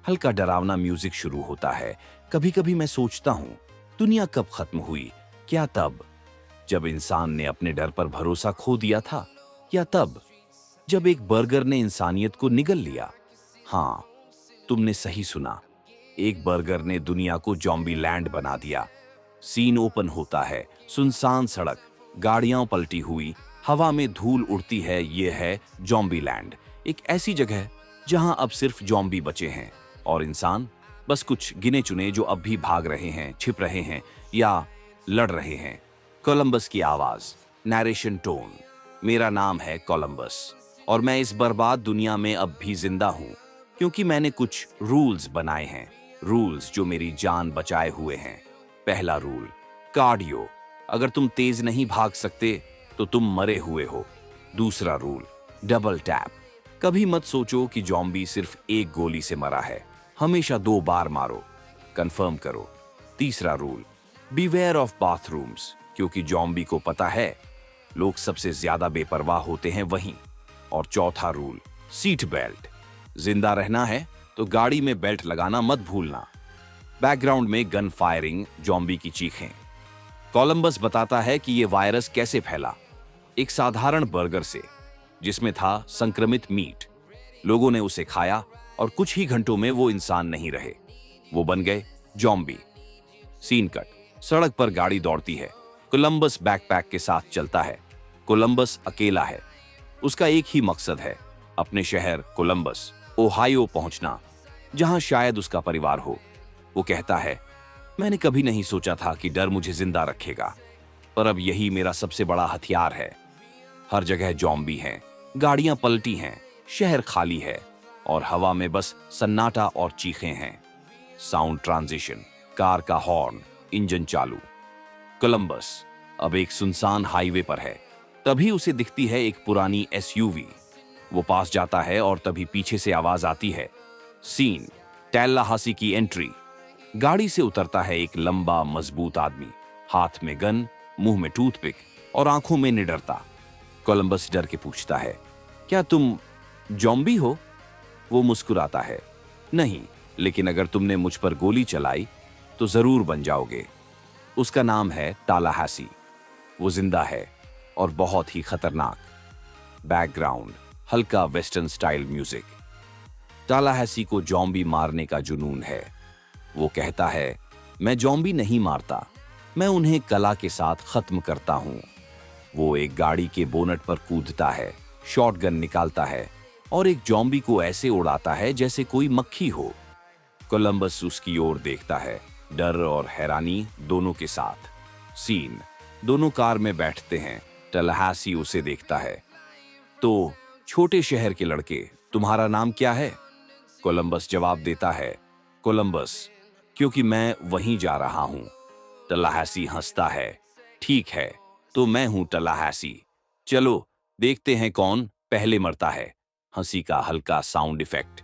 हल्का डरावना म्यूजिक शुरू होता है। कभी कभी मैं सोचता हूँ, दुनिया कब खत्म हुई? क्या तब जब इंसान ने अपने डर पर भरोसा खो दिया था, या तब जब एक बर्गर ने इंसानियत को निगल लिया? हाँ, तुमने सही सुना। एक बर्गर ने दुनिया को जॉम्बी लैंड बना दिया। सीन ओपन होता है, सुनसान सड़क, गाड़ियां पलटी हुई, हवा में धूल उड़ती है। ये है जॉम्बी लैंड, एक ऐसी जगह जहां अब सिर्फ जॉम्बी बचे हैं और इंसान बस कुछ गिने चुने जो अब भी भाग रहे हैं, छिप रहे हैं या लड़ रहे हैं। कोलंबस की आवाज, नरेशन टोन। मेरा नाम है कोलंबस और मैं इस बर्बाद दुनिया में अब भी जिंदा हूं क्योंकि मैंने कुछ रूल्स बनाए हैं, रूल्स जो मेरी जान बचाए हुए हैं। पहला रूल, कार्डियो। अगर तुम तेज नहीं भाग सकते तो तुम मरे हुए हो। दूसरा रूल, डबल टैप। कभी मत सोचो कि जॉम्बी सिर्फ एक गोली से मरा है, हमेशा 2 बार मारो, कंफर्म करो। तीसरा रूल, बीवेयर ऑफ बाथरूम्स, क्योंकि जॉम्बी को पता है लोग सबसे ज्यादा बेपरवाह होते हैं वहीं। और चौथा रूल, सीट बेल्ट। जिंदा रहना है तो गाड़ी में बेल्ट लगाना मत भूलना। बैकग्राउंड में गन फायरिंग, जॉम्बी की चीखें। कोलंबस बताता है कि यह वायरस कैसे फैला। एक साधारण बर्गर से जिसमें था संक्रमित मीट। लोगों ने उसे खाया और कुछ ही घंटों में वो इंसान नहीं रहे, वो बन गए जॉम्बी। सीन कट, सड़क पर गाड़ी दौड़ती है। कोलंबस बैकपैक के साथ चलता है। कोलंबस अकेला है। उसका एक ही मकसद है, अपने शहर कोलंबस, ओहायो पहुंचना, जहां शायद उसका परिवार हो। वो कहता है, मैंने कभी नहीं सोचा था कि डर मुझे जिंदा रखेगा, पर अब यही मेरा सबसे बड़ा हथियार है। हर जगह जॉम्बी हैं, गाड़ियां पलटी हैं, शहर खाली है और हवा में बस सन्नाटा और चीखें हैं। साउंड ट्रांजिशन, कार का हॉर्न, इंजन चालू। कोलंबस अब एक सुनसान हाईवे पर है। तभी उसे दिखती है एक पुरानी एसयूवी। वो पास जाता है और तभी पीछे से आवाज आती है। सीन, टैलाहासी की एंट्री। गाड़ी से उतरता है एक लंबा मजबूत आदमी, हाथ में गन, मुंह में टूथपिक और आंखों में निडरता। कोलंबस डर के पूछता है, क्या तुम जॉम्बी हो? वो मुस्कुराता है, नहीं, लेकिन अगर तुमने मुझ पर गोली चलाई तो जरूर बन जाओगे। उसका नाम है टालाहासी। वो जिंदा है और बहुत ही खतरनाक। बैकग्राउंड, हल्का वेस्टर्न स्टाइल म्यूजिक। टालाहासी को जॉम्बी मारने का जुनून है। वो कहता है, मैं जॉम्बी नहीं मारता, मैं उन्हें कला के साथ खत्म करता हूं। वो एक गाड़ी के बोनट पर कूदता है, शॉटगन निकालता है और एक जॉम्बी को ऐसे उड़ाता है जैसे कोई मक्खी हो। कोलंबस उसकी ओर देखता है, डर और हैरानी दोनों के साथ। सीन, दोनों कार में बैठते हैं। टालाहासी उसे देखता है। तो छोटे शहर के लड़के, तुम्हारा नाम क्या है? कोलंबस जवाब देता है, कोलंबस, क्योंकि मैं वहीं जा रहा हूं। टालाहासी हंसता है, ठीक है, तो मैं हूं टालाहासी। चलो देखते हैं कौन पहले मरता है। हंसी का हल्का साउंड इफेक्ट।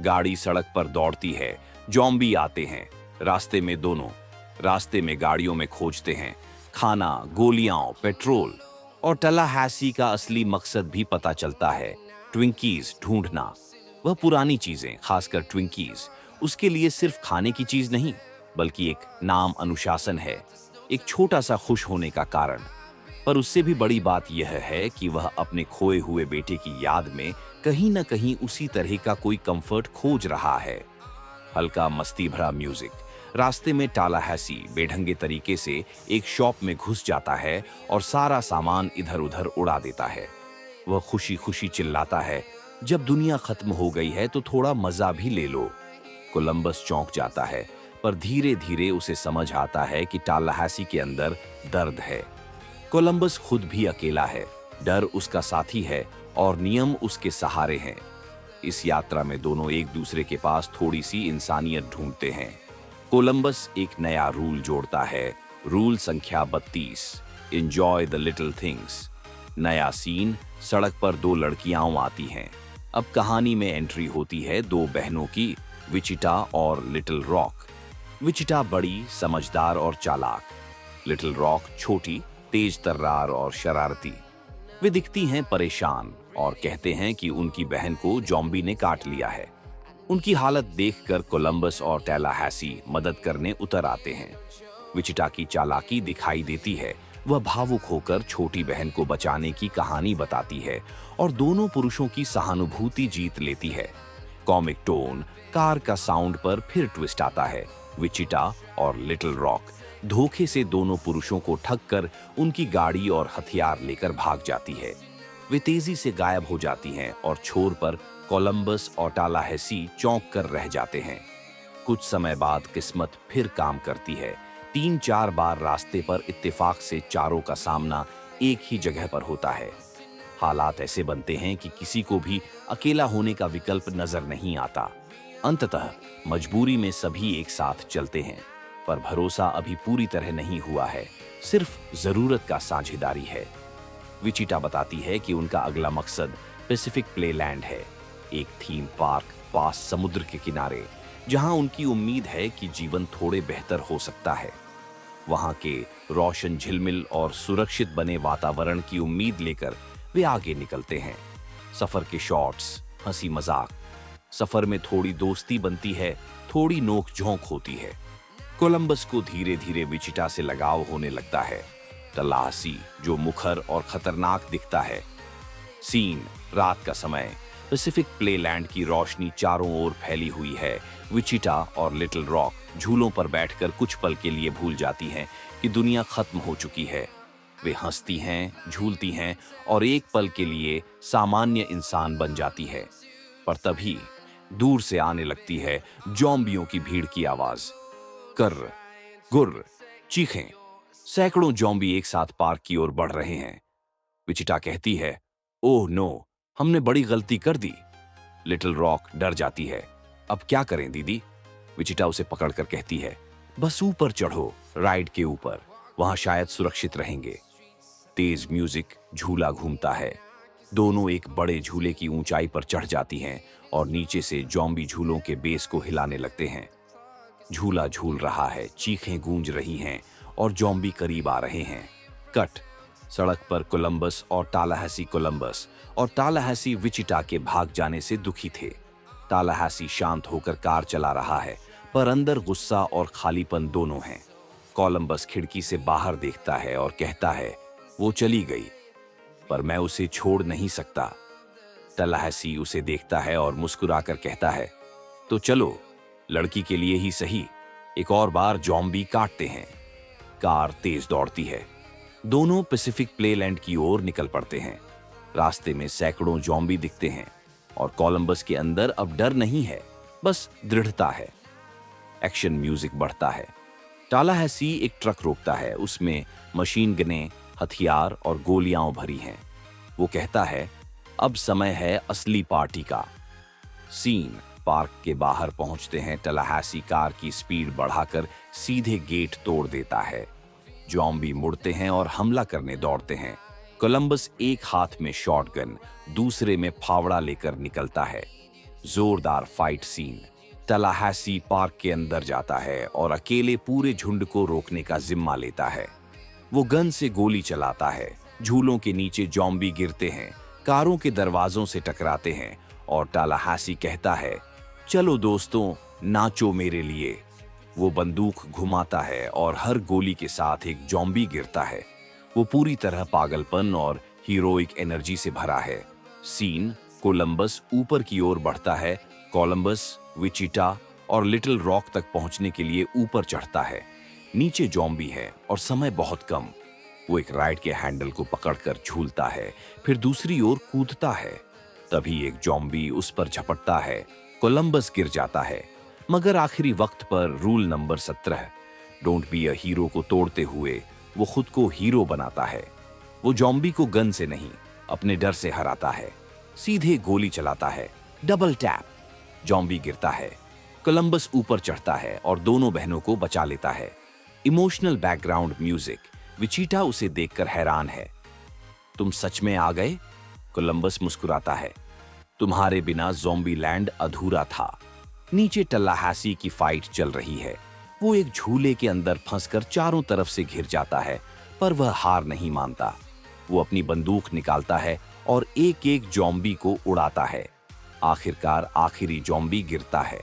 गाड़ी सड़क पर दौड़ती है, जॉम्बी आते हैं। रास्ते में गाड़ियों में खोजते हैं खाना, गोलियां, पेट्रोल। और टालाहासी का असली मकसद भी पता चलता है, ट्विंकीज ढूंढना। वह पुरानी चीजें, खासकर ट्विंकीज, उसके लिए सिर्फ खाने की चीज नहीं, बल्कि एक नाम, अनुशासन है, एक छोटा सा खुश होने का कारण। पर उससे भी बड़ी बात यह है कि वह अपने खोए हुए बेटे की याद में कहीं ना कहीं उसी तरह का कोई कंफर्ट खोज रहा है। हल्का मस्ती भरा म्यूजिक। रास्ते में टालाहासी बेढंगे तरीके से एक शॉप में घुस जाता है और सारा सामान इधर उधर उड़ा देता है। वह खुशी खुशी चिल्लाता है, जब दुनिया खत्म हो गई है तो थोड़ा मजा भी ले लो। कोलंबस चौंक जाता है, पर धीरे धीरे उसे समझ आता है कि टालाहासी के अंदर दर्द है। कोलंबस खुद भी अकेला है, डर उसका साथी है और नियम उसके सहारे हैं। इस यात्रा में दोनों एक दूसरे के पास थोड़ी सी इंसानियत ढूंढते हैं। कोलंबस एक नया रूल जोड़ता है, रूल संख्या 32, एंजॉय द लिटिल थिंग्स। नया सीन, सड़क पर 2 लड़कियां आती हैं। अब कहानी में एंट्री होती है 2 बहनों की, विचिटा और लिटिल रॉक। विचिटा बड़ी, समझदार और चालाक। लिटिल रॉक छोटी, तेज तर्रार और शरारती। वे दिखती हैं परेशान और कहते हैं कि उनकी बहन को जॉम्बी ने काट लिया है। उनकी हालत देखकर कोलंबस और टैलाहैसी मदद करने उतर आते हैं। विचिटा की चालाकी दिखाई देती है। वह भावुक होकर छोटी बहन को बचाने की कहानी बताती है और दोनों पुरुषों की सहानुभूति जीत लेती है। कॉमिक टोन, कार का साउंड पर फिर ट्विस्ट आता है। विचिटा और लिटिल रॉक धोखे से दोनों पुरुषों को ठग कर उनकी गाड़ी और हथियार लेकर भाग जाती है। वे तेजी से गायब हो जाती हैं और छोर पर कोलंबस और टैलाहैसी चौंक कर रह जाते हैं। कुछ समय बाद किस्मत फिर काम करती है। 3-4 बार रास्ते पर इत्तेफाक से चारों का सामना एक ही जगह पर होता है। हालात ऐसे बनते हैं कि किसी को भी अकेला होने का विकल्प नजर नहीं आता। अंततः मजबूरी में सभी एक साथ चलते हैं, पर भरोसा अभी पूरी तरह नहीं हुआ है, सिर्फ जरूरत का साझेदारी है। विचिटा बताती है कि उनका अगला मकसद पैसिफिक प्लेलैंड है, एक थीम पार्क पास समुद्र के किनारे, जहां उनकी उम्मीद है कि जीवन थोड़े बेहतर हो सकता है। वहां के रोशन झिलमिल और सुरक्षित बने वातावरण की उम्मीद लेकर वे आगे निकलते हैं। सफर के शॉट्स, हंसी मजाक, सफर में थोड़ी दोस्ती बनती है, थोड़ी नोक झोंक होती है। कोलंबस को धीरे धीरे विचिटा से लगाव होने लगता है। टैलाहैसी जो मुखर और खतरनाक दिखता है। सीन रात का समय, पैसिफिक प्लेलैंड की रोशनी चारों ओर फैली हुई है। विचिटा और लिटिल रॉक झूलों पर बैठकर कुछ पल के लिए भूल जाती हैं कि दुनिया खत्म हो चुकी है। वे हंसती हैं, झूलती हैं और एक पल के लिए सामान्य इंसान बन जाती है। पर तभी दूर से आने लगती है ज़ॉम्बियों की भीड़ की आवाज। कर्र, गुर्र, चीखें। सैकड़ों ज़ॉम्बी एक साथ पार्क की ओर बढ़ रहे हैं। विचिटा कहती है, ओह नो, हमने बड़ी गलती कर दी। लिटिल रॉक डर जाती है। अब क्या करें दीदी? विचिटा उसे पकड़कर कहती है, बस ऊपर चढ़ो, राइड के ऊपर, वहां शायद सुरक्षित रहेंगे। तेज म्यूजिक, झूला घूमता है। दोनों एक बड़े झूले की ऊंचाई पर चढ़ जाती हैं और नीचे से ज़ॉम्बी झूलों के बेस को हिलाने लगते हैं। झूला झूल रहा है, चीखें गूंज रही हैं और ज़ॉम्बी करीब आ रहे हैं। कट, सड़क पर कोलंबस और टैलाहैसी विचिटा के भाग जाने से दुखी थे। टैलाहैसी शांत होकर कार चला रहा है, पर अंदर गुस्सा और खालीपन दोनों हैं। कोलंबस खिड़की से बाहर देखता है और कहता है, वो चली गई, पर मैं उसे छोड़ नहीं सकता। टैलाहैसी उसे देखता है और मुस्कुराकर कहता है, तो चलो, लड़की के लिए ही सही, एक और बार ज़ॉम्बी काटते हैं। कार तेज दौड़ती है। दोनों पैसिफिक प्लेलैंड की ओर निकल पड़ते हैं। रास्ते में सैकड़ों ज़ॉम्बी दिखते हैं और कोलंबस के अंदर अब डर नहीं है, बस दृढ़ता है। एक्शन म्यूजिक बढ़ता है। टैलाहैसी एक ट्रक रोकता है, उसमें मशीन गनें, हथियार और गोलियां भरी हैं। वो कहता है, अब समय है असली पार्टी का। सीन पार्क के बाहर पहुंचते हैं। टैलाहैसी कार की स्पीड बढ़ाकर सीधे गेट तोड़ देता है। ज़ॉम्बी मुड़ते हैं और हमला करने दौड़ते हैं। कोलंबस एक हाथ में शॉटगन, दूसरे में फावड़ा लेकर निकलता है। जोरदार फाइट सीन। टैलाहैसी पार्क के अंदर जाता है और अकेले पूरे झुंड को रोकने का जिम्मा लेता है। वो गन से गोली चलाता है। झूलों के नीचे ज़ॉम्बी गिरते हैं, कारों के दरवाजों से टकराते हैं और टैलाहैसी कहता है, चलो दोस्तों, नाचो मेरे लिए। वो बंदूक घुमाता है और हर गोली के साथ एक ज़ॉम्बी गिरता है। वो पूरी तरह पागलपन और हीरोइक एनर्जी से भरा है। सीन कोलंबस ऊपर की ओर बढ़ता है। कोलंबस, विचिटा और लिटिल रॉक तक पहुंचने के लिए ऊपर चढ़ता है। नीचे ज़ॉम्बी है और समय बहुत कम। वो एक राइड के हैंडल को पकड़कर झूलता है, फिर दूसरी ओर कूदता है। तभी एक ज़ॉम्बी उस पर झपटता है। कोलंबस गिर जाता है, मगर आखिरी वक्त पर rule number 17, don't be a hero को तोड़ते हुए वो खुद को हीरो बनाता है। वो ज़ॉम्बी को गन से नहीं, अपने डर से हराता है। सीधे गोली चलाता है, डबल टैप। ज़ॉम्बी गिरता है। कोलंबस ऊपर चढ़ता है और दोनों बहनों को बचा लेता है। Emotional background music. विचिटा उसे देखकर हैरान है। तुम सच में आ गए? कोलंबस मुस्कुराता है। तुम्हारे बिना ज़ॉम्बी लैंड अधूरा था। नीचे टैलाहैसी की फाइट चल रही है। वो एक झूले के अंदर फंसकर चारों तरफ से घिर जाता है, पर वह हार नहीं मानता। वो अपनी बंदूक निकालता है और एक एक ज़ॉम्बी को उड़ाता है। आखिरकार आखिरी जॉम्बी गिरता है।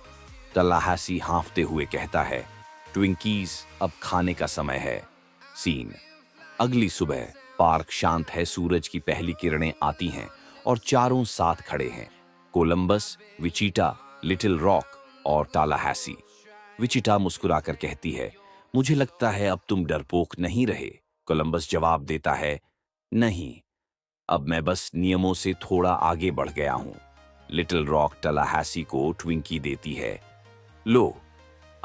तलाहासी हाँफते हुए कहता है, ट्विंकीज, अब खाने का समय है। सीन अगली सुबह। पार्क शांत है, सूरज की पहली किरणें आती हैं और चारों साथ खड़े हैं, कोलंबस, विचिटा, लिटिल रॉक और टालाहासी। विचिटा मुस्कुराकर कहती है, मुझे लगता है अब तुम डरपोक नहीं रहे। कोलंबस जवाब देता है, नहीं, अब मैं बस नियमों से थोड़ा आगे बढ़ गया हूं। लिटिल रॉक टलाहासी को ट्विंकी देती है। लो,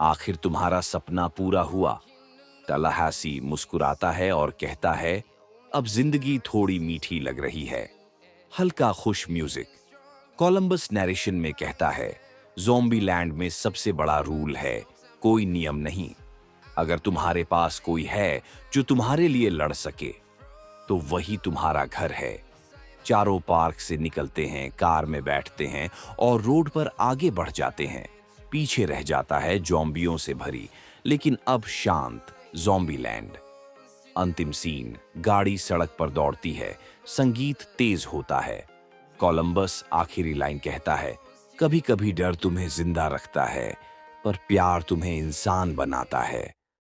आखिर तुम्हारा सपना पूरा हुआ। टलाहासी मुस्कुराता है और कहता है, अब जिंदगी थोड़ी मीठी लग रही है। हल्का खुश म्यूजिक। कोलंबस नैरेशन में कहता है, ज़ॉम्बी लैंड में सबसे बड़ा रूल है, कोई नियम नहीं। अगर तुम्हारे पास कोई है जो तुम्हारे लिए लड़ सके, तो वही तुम्हारा घर है। चारों पार्क से निकलते हैं, कार में बैठते हैं और रोड पर आगे बढ़ जाते हैं। पीछे रह जाता है ज़ॉम्बियों से भरी, लेकिन अब शांत ज़ॉम्बी लैंड। अंतिम सीन। गाड़ी सड़क पर दौड़ती है, संगीत तेज होता है। कोलंबस आखिरी लाइन कहता है, कभी कभी डर तुम्हें जिंदा रखता है, पर प्यार तुम्हें इंसान बनाता है।